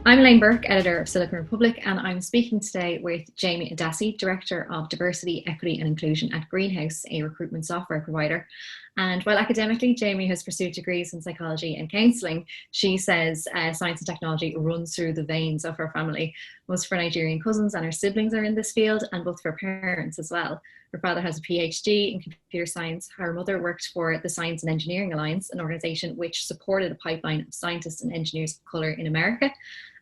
I'm Elaine Burke, editor of Silicon Republic, and I'm speaking today with Jamie Adasi, Director of Diversity, Equity and Inclusion at Greenhouse, a recruitment software provider. And while academically Jamie has pursued degrees in psychology and counselling, she says science and technology runs through the veins of her family. Most of her Nigerian cousins and her siblings are in this field, and both of her parents as well. Her father has a PhD in computer science. Her mother worked for the Science and Engineering Alliance, an organisation which supported a pipeline of scientists and engineers of colour in America.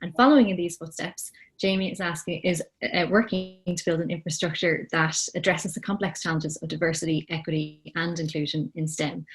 And following in these footsteps, Jamie is working to build an infrastructure that addresses the complex challenges of diversity, equity, and inclusion in STEM.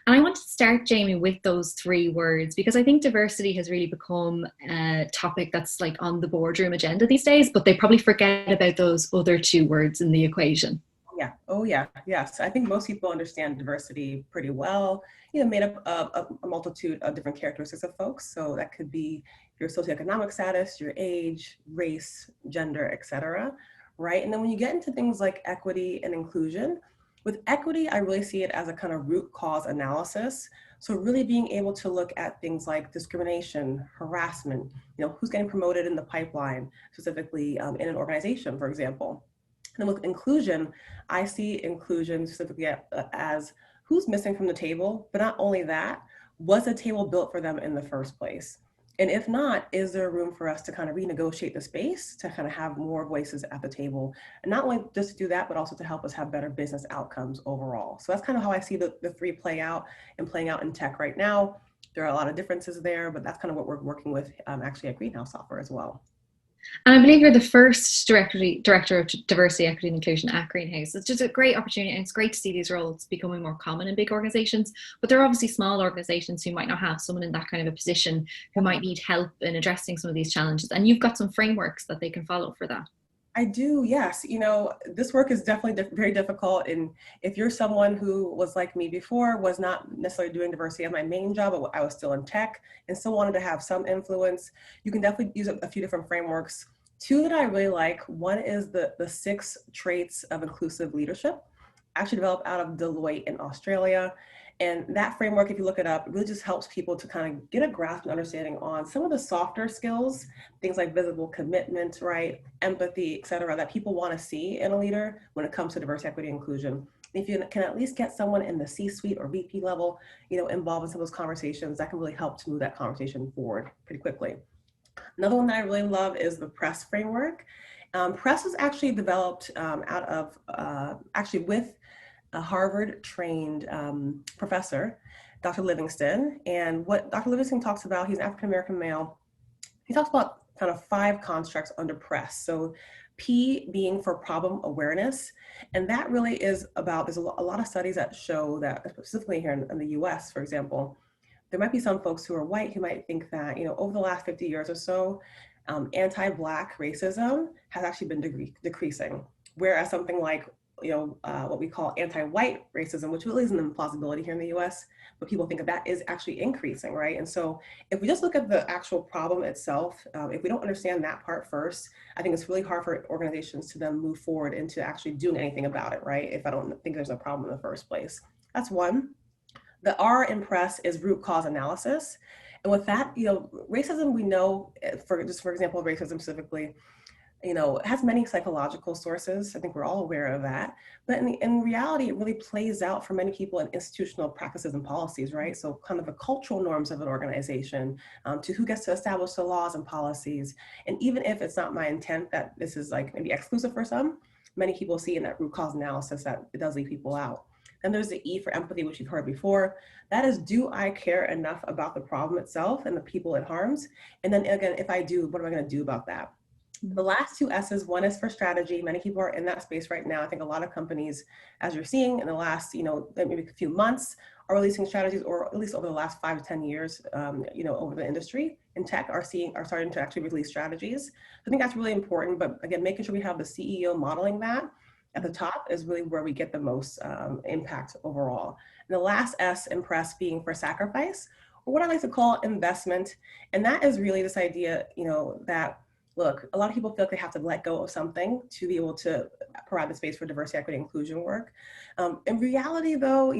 And I want to start, Jamie, with those three words, because I think diversity has really become a topic that's like on the boardroom agenda these days, but they probably forget about those other two words in the equation. Yeah. Oh, yeah. Yes. I think most people understand diversity pretty well, made up of a multitude of different characteristics of folks. So that could be your socioeconomic status, your age, race, gender, et cetera. Right. And then when you get into things like equity and inclusion, with equity, I really see it as a kind of root cause analysis. So really being able to look at things like discrimination, harassment, who's getting promoted in the pipeline, specifically in an organization, for example. And with inclusion, I see inclusion specifically as who's missing from the table, but not only that, was the table built for them in the first place? And if not, is there room for us to kind of renegotiate the space to kind of have more voices at the table? And not only just to do that, but also to help us have better business outcomes overall. So that's kind of how I see the three play out and playing out in tech right now. There are a lot of differences there, but that's kind of what we're working with actually at Greenhouse Software as well. And I believe you're the first director of diversity, equity, and inclusion at Greenhouse. It's just a great opportunity, and it's great to see these roles becoming more common in big organizations. But there are obviously small organizations who might not have someone in that kind of a position who might need help in addressing some of these challenges. And you've got some frameworks that they can follow for that. I do, yes. This work is definitely very difficult. And if you're someone who was like me before, was not necessarily doing diversity as my main job, but I was still in tech and still wanted to have some influence, you can definitely use a few different frameworks. Two that I really like, one is the 6 traits of inclusive leadership, actually developed out of Deloitte in Australia. And that framework, if you look it up, it really just helps people to kind of get a grasp and understanding on some of the softer skills, things like visible commitment, right, empathy, et cetera, that people want to see in a leader when it comes to diversity, equity, inclusion. If you can at least get someone in the C-suite or VP level, involved in some of those conversations, that can really help to move that conversation forward pretty quickly. Another one that I really love is the PRESS framework. PRESS was actually developed actually with a Harvard-trained professor, Dr. Livingston. And what Dr. Livingston talks about, he's an African-American male, he talks about kind of 5 constructs under PRESS. So P being for problem awareness. And that really is about, there's a lot of studies that show that, specifically here in the US, for example, there might be some folks who are white who might think that, over the last 50 years or so, anti-Black racism has actually been decreasing. Whereas something like what we call anti-white racism, which really isn't an implausibility here in the US, but people think that is actually increasing, right? And so if we just look at the actual problem itself, if we don't understand that part first, I think it's really hard for organizations to then move forward into actually doing anything about it, right? If I don't think there's a problem in the first place. That's one. The R in PRESS is root cause analysis. And with that, racism, we know, for example, racism specifically, it has many psychological sources. I think we're all aware of that. But in reality, it really plays out for many people in institutional practices and policies, right? So kind of the cultural norms of an organization, to who gets to establish the laws and policies. And even if it's not my intent that this is like maybe exclusive for some, many people see in that root cause analysis that it does leave people out. Then there's the E for empathy, which you've heard before. That is, do I care enough about the problem itself and the people it harms? And then again, if I do, what am I going to do about that? The last 2 S's, one is for strategy. Many people are in that space right now. I think a lot of companies, as you're seeing in the last, maybe a few months, are releasing strategies, or at least over the last 5 to 10 years, over the industry in tech are starting to actually release strategies. I think that's really important. But again, making sure we have the CEO modeling that at the top is really where we get the most impact overall. And the last S in PRESS being for sacrifice, or what I like to call investment. And that is really this idea, that look, a lot of people feel like they have to let go of something to be able to provide the space for diversity, equity, inclusion work. In reality, though,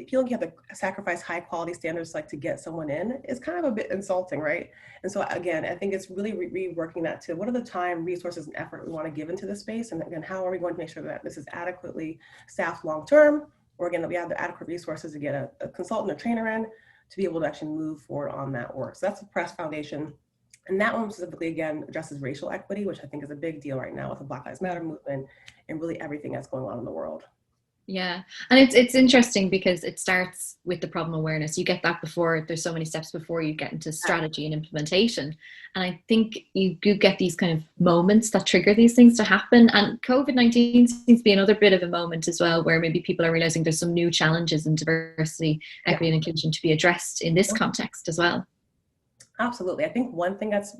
feeling you have to sacrifice high quality standards like to get someone in is kind of a bit insulting, right? And so again, I think it's really reworking that to what are the time, resources, and effort we want to give into this space, and again, how are we going to make sure that this is adequately staffed long term, or again, that we have the adequate resources to get a consultant or trainer in to be able to actually move forward on that work. So that's the Press Foundation. And that one specifically, again, addresses racial equity, which I think is a big deal right now with the Black Lives Matter movement and really everything that's going on in the world. Yeah, and it's interesting because it starts with the problem awareness. You get that before, there's so many steps before you get into strategy and implementation. And I think you do get these kind of moments that trigger these things to happen. And COVID-19 seems to be another bit of a moment as well, where maybe people are realizing there's some new challenges in diversity, equity, and inclusion to be addressed in this context as well. Absolutely. I think one thing that's,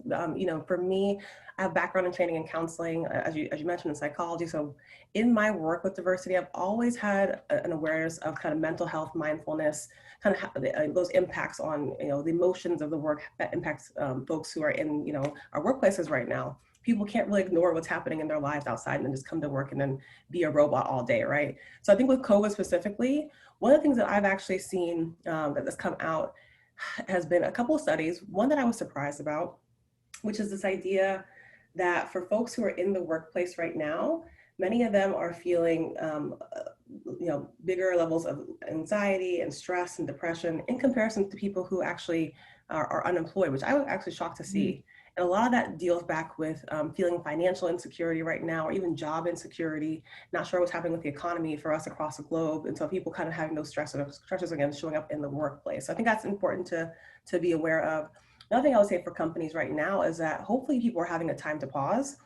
for me, I have background in training and counseling, as you mentioned, in psychology. So in my work with diversity, I've always had an awareness of kind of mental health, mindfulness, kind of those impacts on, the emotions of the work that impacts folks who are in, our workplaces right now. People can't really ignore what's happening in their lives outside and then just come to work and then be a robot all day, right? So I think with COVID specifically, one of the things that I've actually seen that's come out has been a couple of studies, one that I was surprised about, which is this idea that for folks who are in the workplace right now, many of them are feeling bigger levels of anxiety and stress and depression in comparison to people who actually are unemployed, which I was actually shocked to see. And a lot of that deals back with feeling financial insecurity right now, or even job insecurity, not sure what's happening with the economy for us across the globe. And so people kind of having those stressors again, showing up in the workplace. So I think that's important to be aware of. Another thing I would say for companies right now is that hopefully people are having a time to pause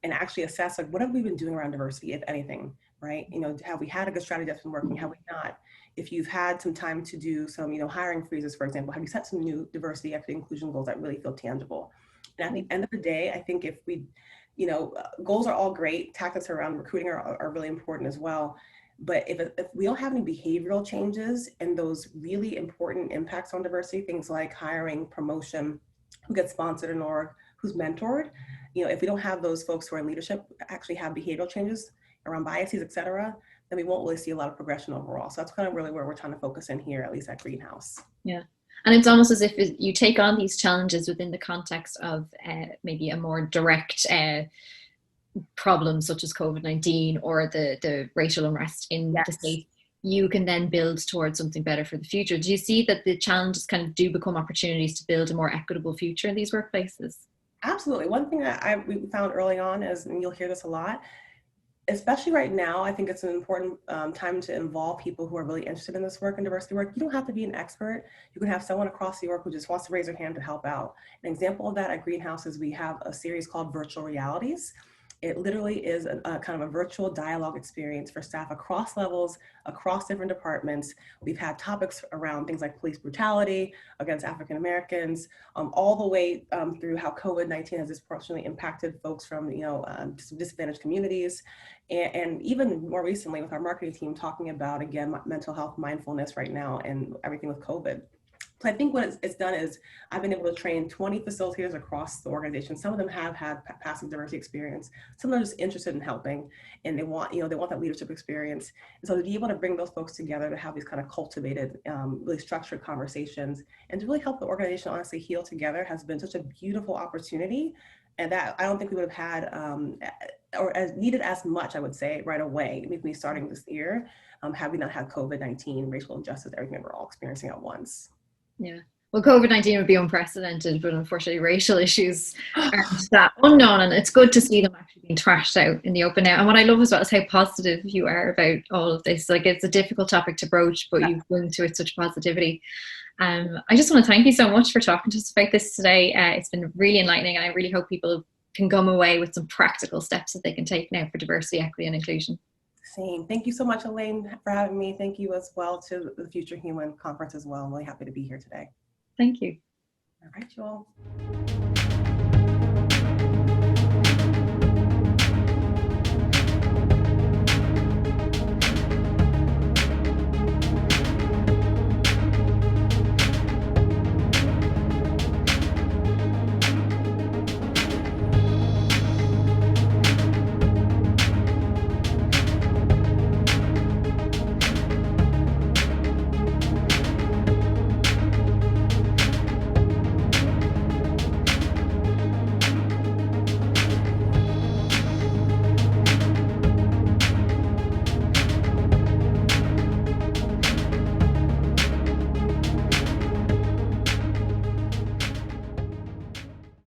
and actually assess, like, what have we been doing around diversity, if anything, right? Have we had a good strategy that's been working? Have we not? If you've had some time to do some, hiring freezes, for example, have you set some new diversity, equity, inclusion goals that really feel tangible? And at the end of the day, I think if we, goals are all great. Tactics around recruiting are really important as well. But if we don't have any behavioral changes and those really important impacts on diversity, things like hiring, promotion, who gets sponsored in org, who's mentored, if we don't have those folks who are in leadership actually have behavioral changes around biases, et cetera, then we won't really see a lot of progression overall. So that's kind of really where we're trying to focus in here, at least at Greenhouse. Yeah. And it's almost as if you take on these challenges within the context of maybe a more direct problem, such as COVID-19 or the racial unrest in the state. You can then build towards something better for the future. Do you see that the challenges kind of do become opportunities to build a more equitable future in these workplaces? Absolutely. One thing that we found early on is, and you'll hear this a lot, especially right now, I think it's an important time to involve people who are really interested in this work and diversity work. You don't have to be an expert. You can have someone across the org who just wants to raise their hand to help out. An example of that at Greenhouse is we have a series called Virtual Realities. It literally is a kind of a virtual dialogue experience for staff across levels, across different departments. We've had topics around things like police brutality against African Americans, all the way through how COVID-19 has disproportionately impacted folks from disadvantaged communities. And even more recently with our marketing team talking about, again, mental health mindfulness right now and everything with COVID. So I think what it's done is I've been able to train 20 facilitators across the organization. Some of them have had passive diversity experience. Some of them are just interested in helping, and they want that leadership experience. And so to be able to bring those folks together to have these kind of cultivated, really structured conversations and to really help the organization honestly heal together has been such a beautiful opportunity. And that I don't think we would have had or as needed as much, I would say, right away, maybe starting this year, had we not had COVID-19, racial injustice, everything that we're all experiencing at once. Yeah. Well, COVID-19 would be unprecedented, but unfortunately racial issues aren't that unknown, and it's good to see them actually being trashed out in the open now. And what I love as well is how positive you are about all of this. Like, it's a difficult topic to broach, but you bring to it such positivity. I just want to thank you so much for talking to us about this today. It's been really enlightening, and I really hope people can come away with some practical steps that they can take now for diversity, equity, and inclusion. Same. Thank you so much, Elaine, for having me. Thank you as well to the Future Human Conference as well. I'm really happy to be here today. Thank you. All right, you all.